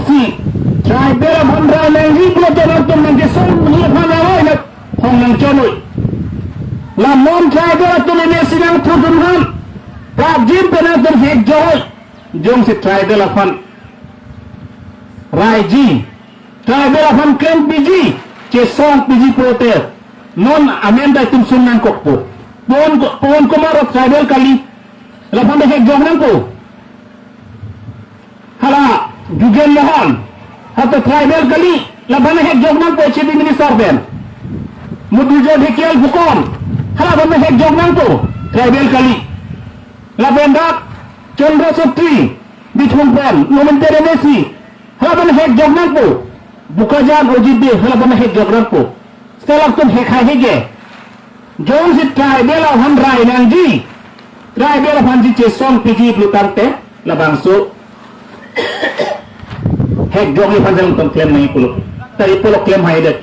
si trai bela bandra nang riblo jalan tu nanti son ni khana wai na hong nang chonoi la mon trai bela tu ni sinang thudun han Rajin pernah terhek joy jom si trai bela fan Raiji trai bela fan ken piji che song piji poter non amenda tum sunan kokpo pon komaro trai bel kali la fan hek jom nang ko hala jugen mohon atau trai bel kali la fan hek jom nang ko chief minister ben mudujo dikial bukon hala fan hek jom nang ko trai bel kali Labendak Chandra Saptri Bithumpan Nomentere Messi halaban hek jognan po bukajan ojibbe halaban hek jognan po setelah tu hek hege jom si trai bela han rai nangji trai bela hanji cheson piji blutante labangso hek jogni panjang tom claim nahi pulo tari pulo claim hai dak